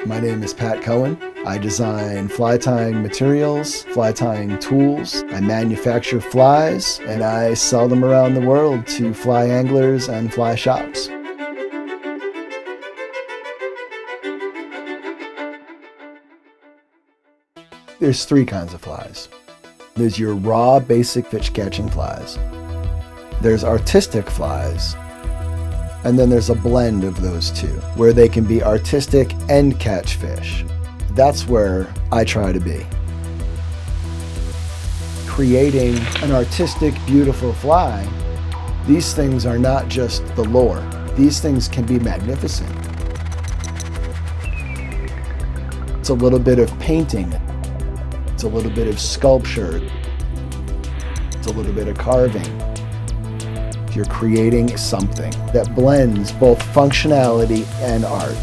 My name is Pat Cohen. I design fly tying materials, fly tying tools. I manufacture flies, and I sell them around the world to fly anglers and fly shops. There's three kinds of flies. There's your raw, basic fish catching flies. There's artistic flies. And then there's a blend of those two, where they can be artistic and catch fish. That's where I try to be. Creating an artistic, beautiful fly, these things are not just the lure. These things can be magnificent. It's a little bit of painting. It's a little bit of sculpture. It's a little bit of carving. You're creating something that blends both functionality and art.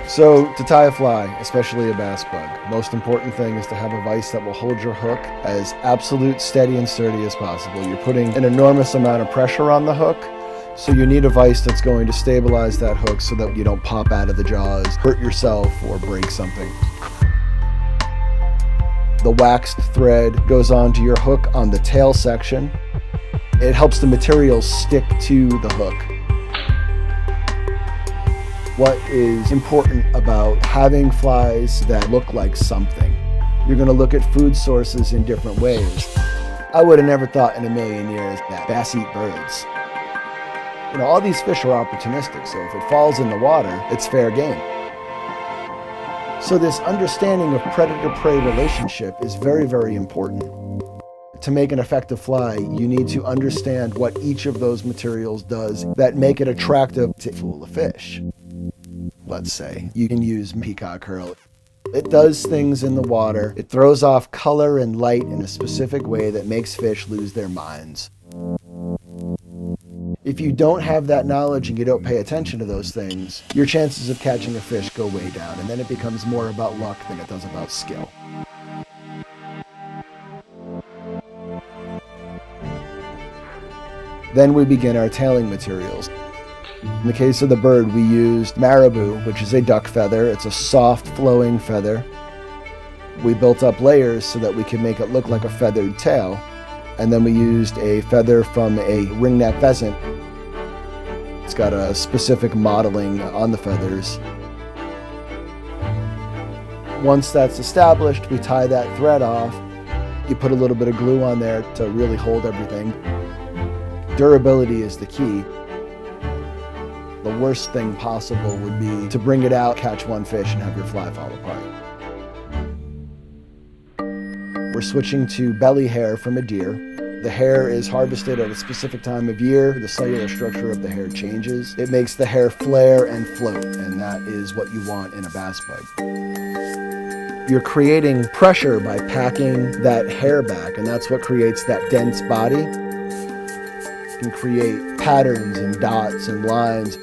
So to tie a fly, especially a bass bug, most important thing is to have a vise that will hold your hook as absolute steady and sturdy as possible. You're putting an enormous amount of pressure on the hook, so you need a vise that's going to stabilize that hook so that you don't pop out of the jaws, hurt yourself, or break something. The waxed thread goes onto your hook on the tail section. It helps the material stick to the hook. What is important about having flies that look like something? You're going to look at food sources in different ways. I would have never thought in a million years that bass eat birds. You know, all these fish are opportunistic, so if it falls in the water, it's fair game. So this understanding of predator-prey relationship is very, very important. To make an effective fly, you need to understand what each of those materials does that make it attractive to fool a fish. Let's say you can use peacock herl. It does things in the water. It throws off color and light in a specific way that makes fish lose their minds. If you don't have that knowledge and you don't pay attention to those things, your chances of catching a fish go way down, and then it becomes more about luck than it does about skill. Then we begin our tailing materials. In the case of the bird, we used marabou, which is a duck feather. It's a soft, flowing feather. We built up layers so that we could make it look like a feathered tail. And then we used a feather from a ringneck pheasant. It's got a specific modeling on the feathers. Once that's established, we tie that thread off. You put a little bit of glue on there to really hold everything. Durability is the key. The worst thing possible would be to bring it out, catch one fish, and have your fly fall apart. We're switching to belly hair from a deer. The hair is harvested at a specific time of year. The cellular structure of the hair changes. It makes the hair flare and float, and that is what you want in a bass bug. You're creating pressure by packing that hair back, and that's what creates that dense body. You can create patterns and dots and lines.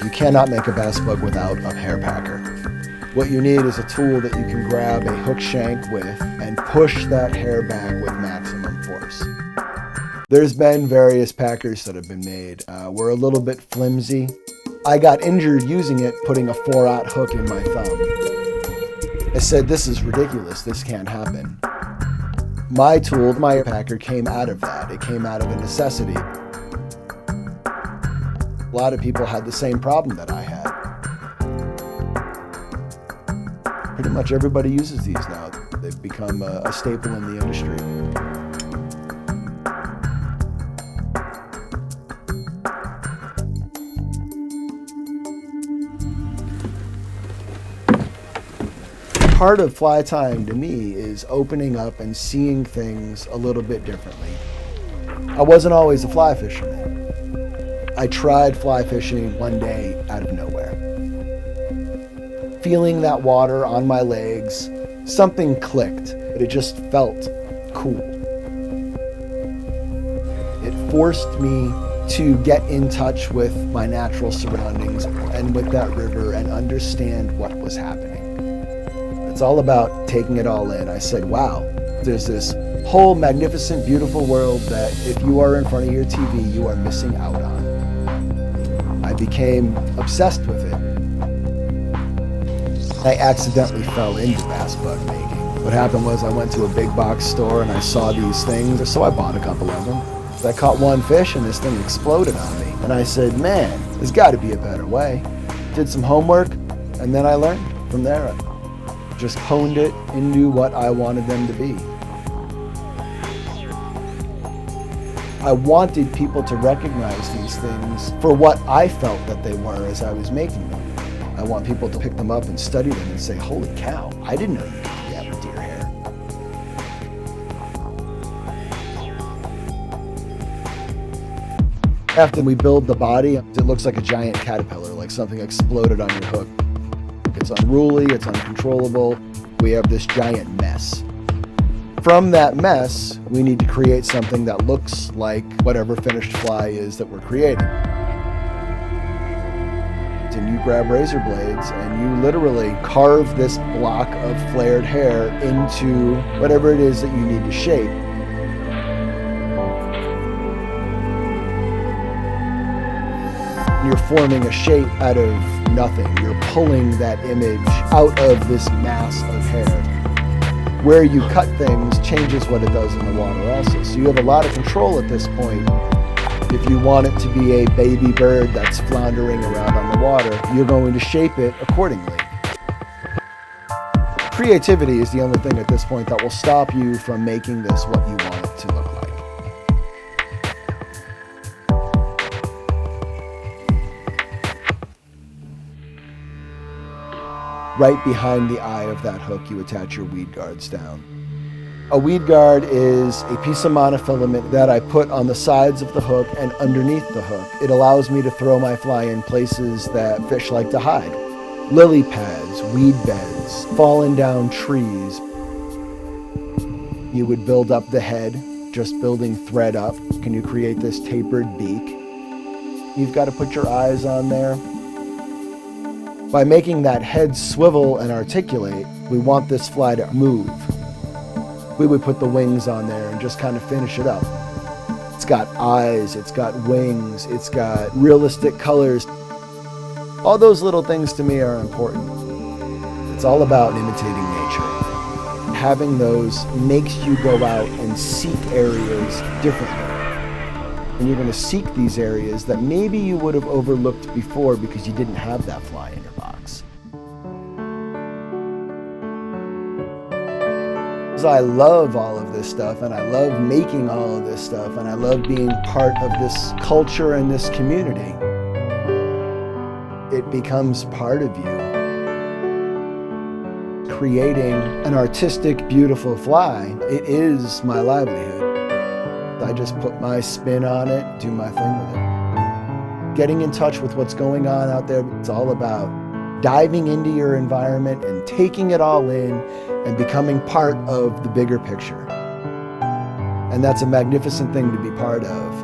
You cannot make a bass bug without a hair packer. What you need is a tool that you can grab a hook shank with and push that hair back with maximum force. There's been various packers that have been made. We're a little bit flimsy. I got injured using it, putting a 4/0 hook in my thumb. I said, this is ridiculous, this can't happen. My tool, my packer, came out of that. It came out of a necessity. A lot of people had the same problem that I had. Pretty much everybody uses these now. They've become a staple in the industry. Part of fly tying to me is opening up and seeing things a little bit differently. I wasn't always a fly fisherman. I tried fly fishing one day out of nowhere. Feeling that water on my legs, something clicked. It just felt cool. It forced me to get in touch with my natural surroundings and with that river and understand what was happening. It's all about taking it all in. I said, wow, there's this whole magnificent, beautiful world that if you are in front of your TV, you are missing out on. I became obsessed with it. I accidentally fell into bass bug making. What happened was I went to a big box store and I saw these things, so I bought a couple of them. I caught one fish and this thing exploded on me. And I said, man, there's got to be a better way. Did some homework, and then I learned from there. I just honed it into what I wanted them to be. I wanted people to recognize these things for what I felt that they were as I was making them. I want people to pick them up and study them and say, holy cow, I didn't know you could do that with deer hair. After we build the body, it looks like a giant caterpillar, like something exploded on your hook. It's unruly, it's uncontrollable. We have this giant mess. From that mess, we need to create something that looks like whatever finished fly is that we're creating. And you grab razor blades and you literally carve this block of flared hair into whatever it is that you need to shape. You're forming a shape out of nothing. You're pulling that image out of this mass of hair. Where you cut things changes what it does in the water also. So you have a lot of control at this point. If you want it to be a baby bird that's floundering around on the water, you're going to shape it accordingly. Creativity is the only thing at this point that will stop you from making this what you want it to look like. Right behind the eye of that hook, you attach your weed guards down. A weed guard is a piece of monofilament that I put on the sides of the hook and underneath the hook. It allows me to throw my fly in places that fish like to hide. Lily pads, weed beds, fallen down trees. You would build up the head, just building thread up. Can you create this tapered beak? You've got to put your eyes on there. By making that head swivel and articulate, we want this fly to move. We would put the wings on there and just kind of finish it up. It's got eyes, it's got wings, it's got realistic colors. All those little things to me are important. It's all about imitating nature. Having those makes you go out and seek areas differently. And you're going to seek these areas that maybe you would have overlooked before because you didn't have that fly in your box. I love all of this stuff, and I love making all of this stuff, and I love being part of this culture and this community. It becomes part of you. Creating an artistic, beautiful fly, it is my livelihood. I just put my spin on it, do my thing with it. Getting in touch with what's going on out there, it's all about diving into your environment and taking it all in and becoming part of the bigger picture. And that's a magnificent thing to be part of.